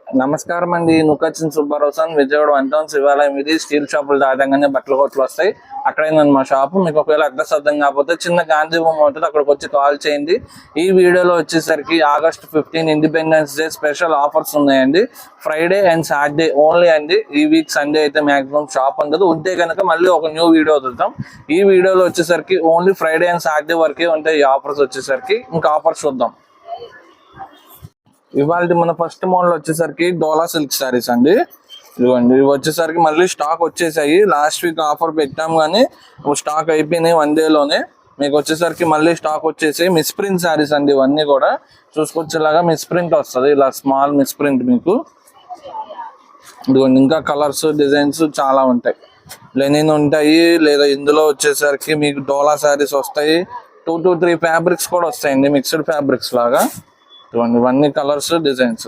నమస్కారం అండి. నుక్కచ్చిన సుబ్బారావు విజయవాడ 1 టౌన్ శివాలయం. ఇది స్టీల్ షాపులు దాటంగానే బట్టల కొట్లు వస్తాయి. అక్కడే మా షాపు. మీకు ఒకవేళ అడ్రస్ అర్థం కాకపోతే చిన్న గాంధీ బొమ్మ ఉంటుంది, అక్కడికి వచ్చి కాల్ చేయండి. ఈ వీడియోలో వచ్చేసరికి August 15 independence day special offers ఉన్నాయండి. ఫ్రైడే అండ్ సాటర్డే ఓన్లీ అండి. ఈ వీక్ సండే అయితే మాక్సిమం షాప్ ఉండదు. ఉంటే కనుక మళ్ళీ ఒక న్యూ వీడియో వదులుతాం. ఈ వీడియోలో వచ్చేసరికి ఓన్లీ ఫ్రైడే అండ్ సాటర్డే వరకే ఉంటాయి ఈ ఆఫర్స్ వచ్చేసరికి. ఇంకా ఆఫర్స్ చూద్దాం. ఇవాళ మన ఫస్ట్ మోడల్ వచ్చేసరికి డోలా సిల్క్ శారీస్ అండి. ఇదిగోండి, ఇవి వచ్చేసరికి మళ్ళీ స్టాక్ వచ్చేసాయి. లాస్ట్ వీక్ ఆఫర్ పెట్టాం కానీ స్టాక్ అయిపోయినాయి 1 డేలోనే. మీకు వచ్చేసరికి మళ్ళీ స్టాక్ వచ్చేసాయి. మిస్ ప్రింట్ శారీస్ అండి. ఇవన్నీ కూడా చూసుకొచ్చేలాగా మిస్ ప్రింట్ వస్తుంది, ఇలా స్మాల్ మిస్ ప్రింట్ మీకు. ఇదిగోండి, ఇంకా కలర్స్ డిజైన్స్ చాలా ఉంటాయి. లెనిన్ ఉంటాయి, లేదా ఇందులో వచ్చేసరికి మీకు డోలా శారీస్ వస్తాయి. 2 to 3 ఫ్యాబ్రిక్స్ కూడా వస్తాయండి, మిక్స్డ్ ఫ్యాబ్రిక్స్ లాగా. ఇవన్నీ కలర్స్ డిజైన్స్.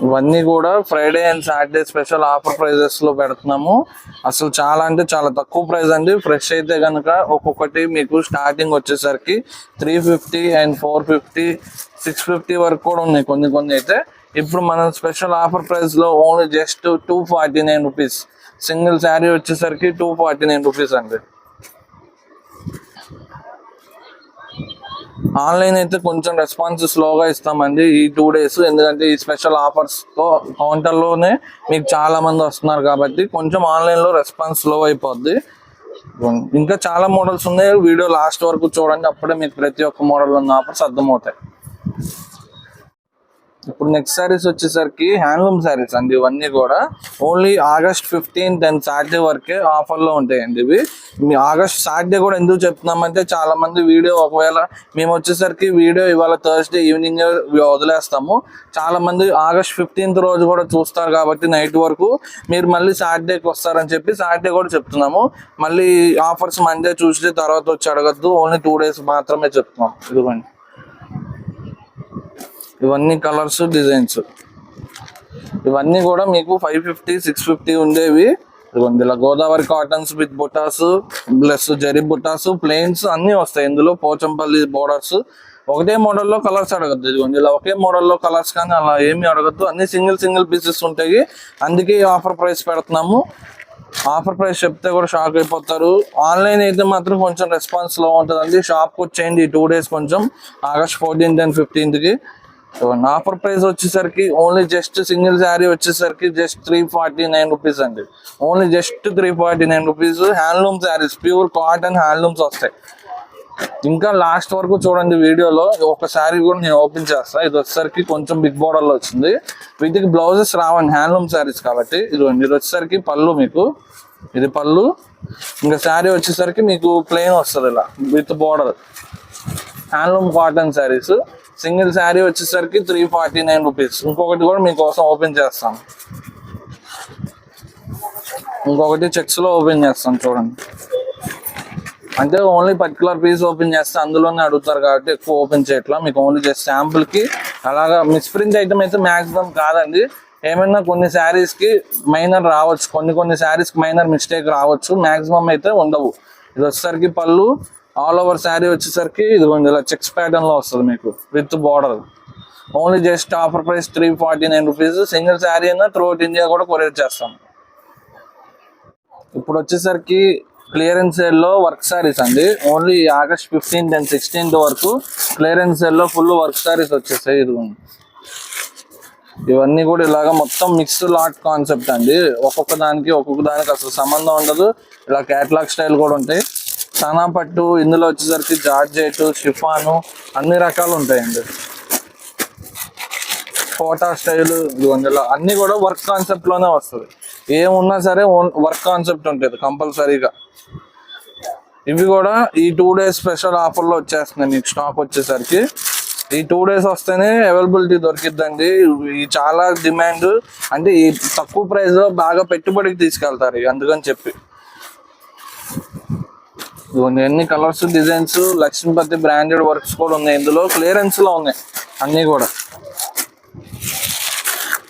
ఇవన్నీ కూడా Friday and Saturday special offer prizes లో పెడుతున్నాము. అసలు చాలా అంటే చాలా తక్కువ ప్రైస్ అండి. ఫ్రెష్ అయితే కనుక ఒక్కొక్కటి మీకు స్టార్టింగ్ వచ్చేసరికి 350 అండ్ 450 650 వరకు కూడా ఉన్నాయి కొన్ని అయితే. ఇప్పుడు మన స్పెషల్ ఆఫర్ ప్రైస్ లో only just 249 rupees. Single sari వచ్చేసరికి 249 రూపీస్ అండి. ఆన్లైన్ అయితే కొంచెం రెస్పాన్స్ స్లోగా ఇస్తామండి ఈ 2 days, ఎందుకంటే ఈ స్పెషల్ ఆఫర్స్ తో కౌంటర్లోనే మీకు చాలా మంది వస్తున్నారు కాబట్టి కొంచెం ఆన్లైన్ లో రెస్పాన్స్ స్లో అయిపోద్ది. ఇంకా చాలా మోడల్స్ ఉన్నాయి, వీడియో లాస్ట్ వరకు చూడండి, అప్పుడే మీకు ప్రతి ఒక్క మోడల్ ఉన్న ఆఫర్స్ అర్థమవుతాయి. ఇప్పుడు నెక్స్ట్ శారీస్ వచ్చేసరికి హ్యాండ్లూమ్ శారీస్ అండి. ఇవన్నీ కూడా ఓన్లీ ఆగస్ట్ 15 అండ్ సాటర్డే వరకే ఆఫర్ లో ఉంటాయండి. ఇవి మీ ఆగస్ట్ సాటర్డే కూడా ఎందుకు చెప్తున్నామంటే చాలా మంది వీడియో, ఒకవేళ మేము వచ్చేసరికి వీడియో ఇవాళ థర్స్డే ఈవినింగ్ వదిలేస్తాము. చాలా మంది ఆగస్ట్ 15th రోజు కూడా చూస్తారు కాబట్టి నైట్ వరకు మీరు మళ్ళీ సాటర్డేకి వస్తారని చెప్పి సాటర్డే కూడా చెప్తున్నాము. మళ్ళీ ఆఫర్స్ మండే ట్యూస్డే తర్వాత వచ్చి అడగద్దు, ఓన్లీ 2 days మాత్రమే చెప్తున్నాం. ఇదిగోండి, ఇవన్నీ కలర్స్ డిజైన్స్. ఇవన్నీ కూడా మీకు 550 650 ఉండేవి. ఇదిగోండి, ఇలా గోదావరి కాటన్స్ విత్ బుటాస్ ప్లస్ జరీ బుటాస్ ప్లెయిన్స్ అన్ని వస్తాయి ఇందులో. పోచంపల్లి బోర్డర్స్. ఒకటే మోడల్లో కలర్స్ అడగద్దు. ఇదిగోండి, ఇలా ఒకే మోడల్లో కలర్స్ కానీ అలా ఏమి అడగద్దు, అన్ని సింగిల్ పీసెస్ ఉంటాయి. అందుకే ఆఫర్ ప్రైస్ పెడుతున్నాము. ఆఫర్ ప్రైస్ చెప్తే కూడా షాక్ అయిపోతారు. ఆన్లైన్ అయితే మాత్రం కొంచెం రెస్పాన్స్ లో ఉంటుందండి. షాప్కి వచ్చేయండి ఈ 2 days కొంచెం, August 14th and 15th. Offer price వచ్చేసరికి ఓన్లీ జస్ట్ సింగిల్ శారీ వచ్చేసరికి జస్ట్ 349 రూపీస్ అండి. Only just 349 rupees. Handloom saris, pure cotton handlooms వస్తాయి. ఇంకా లాస్ట్ వరకు చూడండి వీడియోలో. ఒక శారీ కూడా నేను ఓపెన్ చేస్తాను. ఇది వచ్చేసరికి కొంచెం బిగ్ బోర్డర్ లో వచ్చింది. వీటికి బ్లౌజెస్ రావండి, హ్యాండ్లూమ్ శారీస్ కాబట్టి. ఇది వచ్చేసరికి పళ్ళు, మీకు ఇది పళ్ళు. ఇంకా శారీ వచ్చేసరికి మీకు ప్లెయిన్ వస్తుంది ఇలా with border. Handloom cotton saris. Single sari వచ్చేసరికి 349 రూపీస్. ఇంకొకటి కూడా మీకోసం ఓపెన్ చేస్తాను. ఇంకొకటి చెక్స్ లో ఓపెన్ చేస్తాను చూడండి. అంటే ఓన్లీ పర్టికులర్ పీస్ ఓపెన్ చేస్తే అందులోనే అడుగుతారు కాబట్టి ఎక్కువ ఓపెన్ చేయట్లా. మీకు ఓన్లీ జస్ట్ శాంపుల్ కి. అలాగా మిస్ప్రింట్ ఐటమ్ అయితే మాక్సిమం కాదండి. ఏమైనా కొన్ని శారీస్ కి మైనర్ రావచ్చు, కొన్ని శారీస్ కి మైనర్ మిస్టేక్ రావచ్చు, మాక్సిమం అయితే ఉండవు. ఇది వచ్చేసరికి పళ్ళు. ఆల్ ఓవర్ శారీ వచ్చేసరికి ఇదిగోండి ఇలా చెక్స్ ప్యాటర్న్ లో వస్తుంది మీకు with border. Only just offer price 349 rupees. Single sari అయినా త్రూఅవుట్ ఇండియా కూడా కొరియర్ చేస్తాం. ఇప్పుడు వచ్చేసరికి క్లియరెన్స్ సేల్ లో వర్క్ శారీస్ అండి. Only August 15th and 16th వరకు క్లియరెన్స్ సేల్ లో ఫుల్ వర్క్ శారీస్ వచ్చేసాయి. ఇదిగోండి, ఇవన్నీ కూడా ఇలాగా మొత్తం మిక్స్డ్ లాట్ కాన్సెప్ట్ అండి. ఒక్కొక్క దానికి అసలు సంబంధం ఉండదు. ఇలా క్యాటలాగ్ స్టైల్ కూడా ఉంటాయి. సనా పట్టు, ఇందులో వచ్చేసరికి జార్జెట్, షిఫాను అన్ని రకాలు ఉంటాయండి. కోటా స్టైల్, ఇలా అన్ని కూడా వర్క్ కాన్సెప్ట్ లోనే వస్తుంది. ఏమున్నా సరే వర్క్ కాన్సెప్ట్ ఉంటుంది కంపల్సరీగా. ఇవి కూడా ఈ 2 days స్పెషల్ ఆఫర్ లో వచ్చేస్తున్నాయి. మీకు స్టాక్ వచ్చేసరికి ఈ 2 days వస్తేనే అవైలబిలిటీ దొరికిద్దండి. ఈ చాలా డిమాండ్, అంటే ఈ తక్కువ ప్రైస్ లో బాగా పెట్టుబడికి తీసుకెళ్తారు అందుకని చెప్పి. ఎన్ని colours designs, Lakshmipati branded works కూడా ఉన్నాయి ఇందులో. క్లియరెన్స్ లో ఉన్నాయి అన్ని కూడా.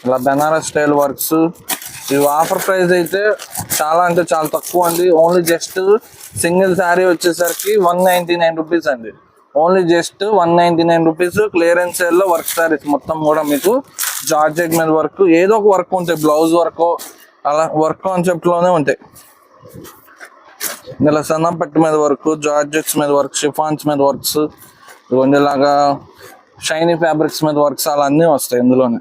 ఇలా బెనారస్ స్టైల్ వర్క్స్. ఇవి ఆఫర్ ప్రైస్ అయితే చాలా అంటే చాలా తక్కువ అండి. ఓన్లీ జస్ట్ సింగిల్ శారీ వచ్చేసరికి 199 రూపీస్ అండి. Only just 199 rupees. Clearance sale లో వర్క్ శారీస్ మొత్తం కూడా మీకు జార్జెట్ మీద వర్క్, ఏదో ఒక వర్క్ ఉంటాయి, బ్లౌజ్ వర్క్ అలా వర్క్ కాన్సెప్ట్ లోనే ఉంటాయి. ఇలా సన్నం పట్టు మీద వర్క్, జార్జెట్స్ మీద వర్క్, షిఫాన్స్ మీద వర్క్స్, ఇలాగా షైనీ ఫ్యాబ్రిక్స్ మీద వర్క్స్ అలా అన్నీ వస్తాయి ఇందులోనే.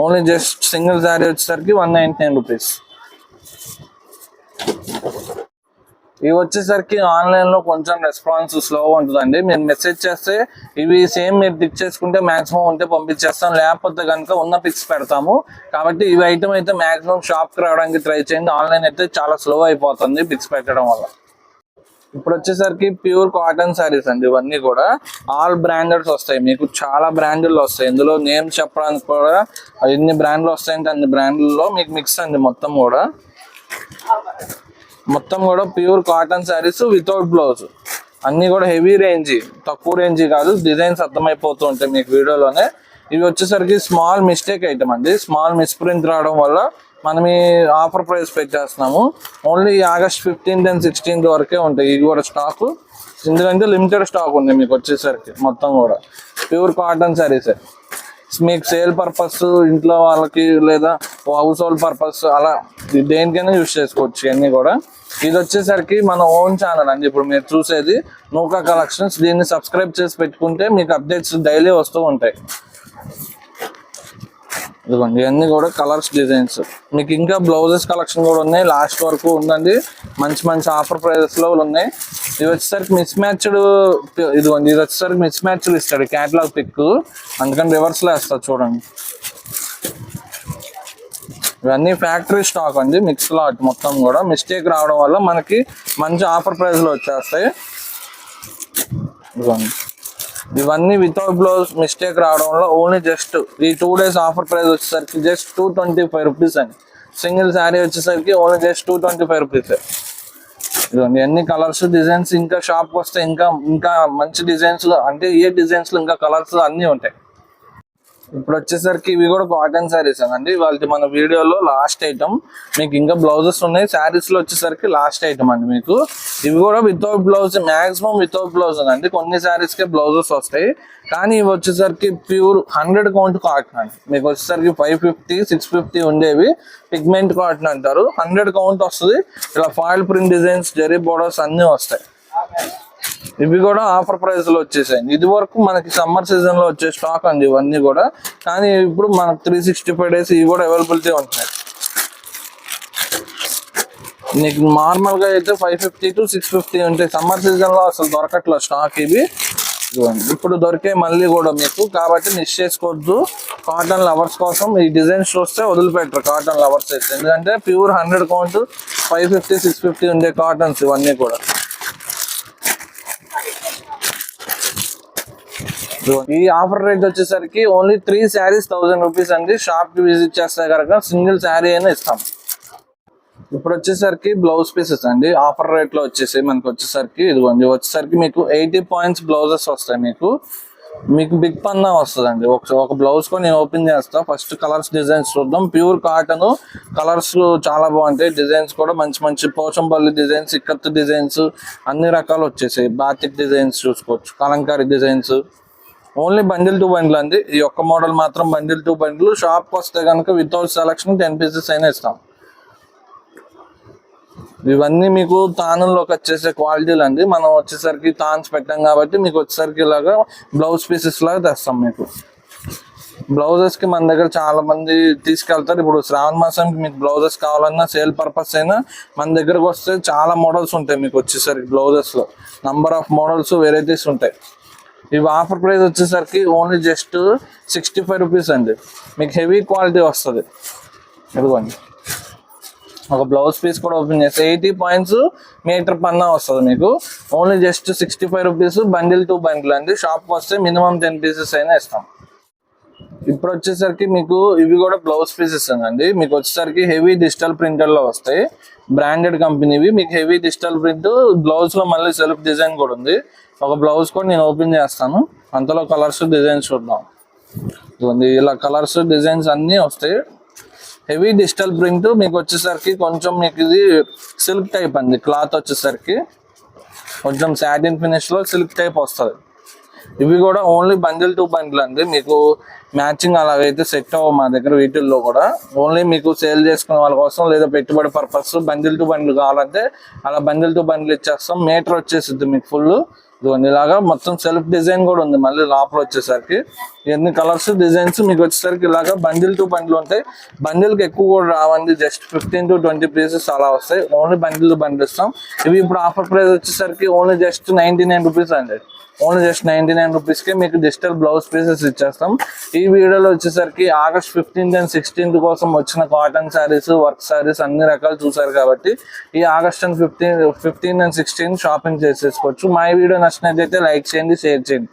ఓన్లీ జస్ట్ సింగిల్ శారీ వచ్చేసరికి 199 రూపీస్. ఇవి వచ్చేసరికి ఆన్లైన్ లో కొంచెం రెస్పాన్స్ స్లో ఉంటుందండి. మీరు మెసేజ్ చేస్తే ఇవి సేమ్ మీరు పిక్ చేసుకుంటే మాక్సిమం ఉంటే పంపించేస్తాం, లేకపోతే కనుక ఉన్న పిక్స్ పెడతాము. కాబట్టి ఇవి ఐటమ్ అయితే మాక్సిమం షాప్ కి రావడానికి ట్రై చేయండి. ఆన్లైన్ అయితే చాలా స్లో అయిపోతుంది పిక్స్ పెట్టడం వల్ల. ఇప్పుడు వచ్చేసరికి ప్యూర్ కాటన్ శారీస్ అండి. ఇవన్నీ కూడా ఆల్ బ్రాండెడ్స్ వస్తాయి మీకు, చాలా బ్రాండ్లు వస్తాయి. ఇందులో నేమ్ చెప్పడానికి కూడా ఎన్ని బ్రాండ్లు వస్తాయంటే అన్ని బ్రాండ్లలో మీకు మిక్స్ అండి. మొత్తం కూడా pure cotton saris without blouse, అన్ని కూడా హెవీ రేంజ్, తక్కువ రేంజ్ కాదు. డిజైన్స్ అర్థమైపోతూ ఉంటాయి మీకు వీడియోలోనే. ఇవి వచ్చేసరికి స్మాల్ మిస్టేక్ ఐటమ్ అండి. స్మాల్ మిస్ప్రింట్ రావడం వల్ల మనం ఈ ఆఫర్ ప్రైస్ పెట్టేస్తున్నాము. Only August 15th and 16th వరకే ఉంటాయి ఇవి కూడా స్టాక్. ఎందుకంటే లిమిటెడ్ స్టాక్ ఉంది మీకు వచ్చేసరికి. మొత్తం కూడా ప్యూర్ కాటన్ శారీస్ మీకు సేల్ పర్పస్, ఇంట్లో వాళ్ళకి లేదా హౌస్ హోల్డ్ పర్పస్ అలా దేనికైనా యూజ్ చేసుకోవచ్చు ఇవన్నీ కూడా. ఇది వచ్చేసరికి మన ఓన్ ఛానల్ అండి. ఇప్పుడు మీరు చూసేది నూకా కలెక్షన్స్. దీన్ని సబ్స్క్రైబ్ చేసి పెట్టుకుంటే మీకు అప్డేట్స్ డైలీ వస్తూ ఉంటాయి. ఇదిగోండి ఇవన్నీ కూడా కలర్స్, డిజైన్స్. మీకు ఇంకా బ్లౌజెస్ కలెక్షన్ కూడా ఉన్నాయి, లాస్ట్ వరకు ఉందండి. మంచి మంచి ఆఫర్ ప్రైజెస్ లో ఉన్నాయి. ఇది వచ్చేసరికి మిస్ మ్యాచ్డ్, ఇదిగోండి ఇది వచ్చేసరికి మిస్ మ్యాచ్లు ఇస్తాడు క్యాటలాగ్ పిక్, అందుకని రివర్స్ లో వేస్తాడు చూడండి. ఇవన్నీ ఫ్యాక్టరీ స్టాక్ అండి, మిక్స్ లాట్ మొత్తం కూడా. మిస్టేక్ రావడం వల్ల మనకి మంచి ఆఫర్ ప్రైస్ లో వచ్చేస్తాయి. ఇదిగోండి ఇవన్నీ వితౌట్ బ్లౌజ్ మిస్టేక్ రావడం వల్ల ఓన్లీ జస్ట్ ఈ 2 days ఆఫర్ ప్రైస్ వచ్చేసరికి జస్ట్ 225 రూపీస్ అండి. సింగిల్ శారీ వచ్చేసరికి ఓన్లీ జస్ట్ 225 రూపీస్. ఇదిగోండి అన్ని కలర్స్, డిజైన్స్. ఇంకా షాప్కి వస్తే ఇంకా ఇంకా మంచి డిజైన్స్, అంటే ఏ డిజైన్స్ లో ఇంకా కలర్స్ అన్నీ ఉంటాయి. ఇప్పుడు వచ్చేసరికి ఇవి కూడా కాటన్ శారీస్ అండి. వాళ్ళకి మన వీడియోలో లాస్ట్ ఐటమ్. మీకు ఇంకా బ్లౌజెస్ ఉన్నాయి, శారీస్ లో వచ్చేసరికి లాస్ట్ ఐటమ్ అండి మీకు. ఇవి కూడా without blouse, maximum without blouse అండి. కొన్ని శారీస్ కే బ్లౌజెస్ వస్తాయి, కానీ ఇవి వచ్చేసరికి ప్యూర్ 100 కౌంట్ కాటన్ అండి. మీకు వచ్చేసరికి 550, 650 ఉండేవి పిగ్మెంట్ కాటన్ అంటారు. 100 కౌంట్ వస్తుంది. ఇలా foil print designs, zari borders అన్ని వస్తాయి. ఇవి కూడా ఆఫర్ ప్రైస్ లో వచ్చేసాయి. ఇది వరకు మనకి సమ్మర్ సీజన్ లో వచ్చే స్టాక్ అండి ఇవన్నీ కూడా. కానీ ఇప్పుడు మనకు 365 days ఇవి కూడా అవైలబిలిటీ ఉంటున్నాయి. నీకు నార్మల్ గా అయితే 550 to 650 ఉంటాయి. సమ్మర్ సీజన్ లో అసలు దొరకట్లే స్టాక్ ఇవి. ఇప్పుడు దొరికే మళ్ళీ కూడా మీకు, కాబట్టి మిస్ చేసుకోవద్దు. కాటన్ లవర్స్ కోసం ఈ డిజైన్స్ చూస్తే వదిలిపెట్టరు కాటన్ లవర్స్ అయితే. ఎందుకంటే ప్యూర్ 100 కౌంట్ 550, 650 ఉండే కాటన్స్ ఇవన్నీ కూడా. ఈ ఆఫర్ రేట్ వచ్చేసరికి ఓన్లీ 3 sarees 1000 రూపీస్ అండి. షాప్ కి విజిట్ చేస్తే కనుక సింగిల్ శారీ అయినా ఇస్తాం. ఇప్పుడు వచ్చేసరికి బ్లౌజ్ పీసెస్ అండి. ఆఫర్ రేట్ లో వచ్చేసి మనకి వచ్చేసరికి ఇదిగోండి వచ్చేసరికి మీకు 80 points బ్లౌజెస్ వస్తాయి. మీకు బిగ్ పన్నా వస్తుందండి. ఒక బ్లౌజ్ కూడా నేను ఓపెన్ చేస్తా. ఫస్ట్ కలర్స్, డిజైన్స్ చూద్దాం. ప్యూర్ కాటన్ కలర్స్ చాలా బాగుంటాయి. డిజైన్స్ కూడా మంచి మంచి పోచంపల్లి డిజైన్స్, ఇక్కత్ డిజైన్స్ అన్ని రకాలు వచ్చేసాయి. బాతిక్ డిజైన్స్ చూసుకోవచ్చు, Kalamkari designs. Only bundle to bundle అండి. ఈ ఒక్క మోడల్ మాత్రం బండిల్ టు బండిల్. షాప్కి వస్తే కనుక వితౌట్ సెలక్షన్ 10 pieces అయినా ఇస్తాం. ఇవన్నీ మీకు తానుల్లోకి వచ్చేసే క్వాలిటీలు అండి. మనం వచ్చేసరికి తాన్స్ పెట్టాం కాబట్టి మీకు వచ్చేసరికి ఇలాగా బ్లౌజ్ పీసెస్ లాగా తెస్తాం. మీకు బ్లౌజెస్ కి మన దగ్గర చాలా మంది తీసుకెళ్తారు. ఇప్పుడు శ్రావణ మాసానికి మీకు బ్లౌజెస్ కావాలన్నా, సేల్ పర్పస్ అయినా మన దగ్గరకు వస్తే చాలా మోడల్స్ ఉంటాయి. మీకు వచ్చేసరికి బ్లౌజెస్ లో నంబర్ ఆఫ్ మోడల్స్, వెరైటీస్ ఉంటాయి. ఇవి ఆఫర్ ప్రైస్ వచ్చేసరికి ఓన్లీ జస్ట్ 65 రూపీస్ అండి. మీకు హెవీ క్వాలిటీ వస్తుంది. ఇదిగోండి ఒక బ్లౌజ్ పీస్ కూడా ఓపెన్ చేస్తే 80 points మీటర్ పన్నా వస్తుంది మీకు. Only just 65 rupees. Bundle to bundle అండి. షాప్కి వస్తే మినిమం 10 pieces అయినా ఇస్తాం. ఇప్పుడు వచ్చేసరికి మీకు ఇవి కూడా బ్లౌజ్ పీసెస్ అండి. మీకు వచ్చేసరికి హెవీ డిజిటల్ ప్రింటర్ లో వస్తాయి. బ్రాండెడ్ కంపెనీవి. మీకు హెవీ డిజిటల్ ప్రింట్, బ్లౌజ్ లో మళ్ళీ సెల్ఫ్ డిజైన్ కూడా ఉంది. ఒక బ్లౌజ్ కూడా నేను ఓపెన్ చేస్తాను. అంతలో కలర్స్, డిజైన్స్ చూద్దాం. ఇలా కలర్స్, డిజైన్స్ అన్నీ వస్తాయి. హెవీ డిజిటల్ ప్రింట్ మీకు వచ్చేసరికి కొంచెం మీకు ఇది సిల్క్ టైప్ అండి. క్లాత్ వచ్చేసరికి కొంచెం సాటిన్ ఫినిష్ లో సిల్క్ టైప్ వస్తుంది. ఇవి కూడా ఓన్లీ బండిల్ టు బండిల్ అండి. మీకు మ్యాచింగ్ అలాగైతే సెట్ అవ్వ మా దగ్గర వీటిల్లో కూడా. ఓన్లీ మీకు సేల్ చేసుకునే వాళ్ళ కోసం లేదా పెట్టుబడి పర్పస్ బండిల్ టు బండిల్ కావాలంటే అలా బండిల్ టు బండిల్ ఇచ్చేస్తాం. మీటర్ వచ్చేసిద్ది మీకు ఫుల్. ఇదిగోండి ఇలాగా మొత్తం సెల్ఫ్ డిజైన్ కూడా ఉంది మళ్ళీ లోపల వచ్చేసరికి. ఎన్ని కలర్స్ డిజైన్స్ మీకు వచ్చేసరికి ఇలాగా బండిల్ టు బండిల్ ఉంటాయి. బండిల్కి ఎక్కువ కూడా రావండి, జస్ట్ 15 to 20 పీసెస్ అలా వస్తాయి. ఓన్లీ బండిల్ టు బండిల్ ఇస్తాం. ఇవి ఇప్పుడు ఆఫర్ ప్రైస్ వచ్చేసరికి ఓన్లీ జస్ట్ 99 రూపీస్ అండి. ఓన్లీ జస్ట్ 99 రూపీస్కి మీకు డిజిటల్ బ్లౌజ్ పీసెస్ ఇచ్చేస్తాం. ఈ వీడియోలో వచ్చేసరికి August 15th and 16th కోసం వచ్చిన కాటన్ శారీస్, వర్క్ శారీస్ అన్ని రకాలు చూసారు కాబట్టి ఈ August 15th and 16th shopping చేసేసుకోవచ్చు. మా ఈ వీడియో నచ్చినట్లయితే లైక్ చేయండి, షేర్ చేయండి.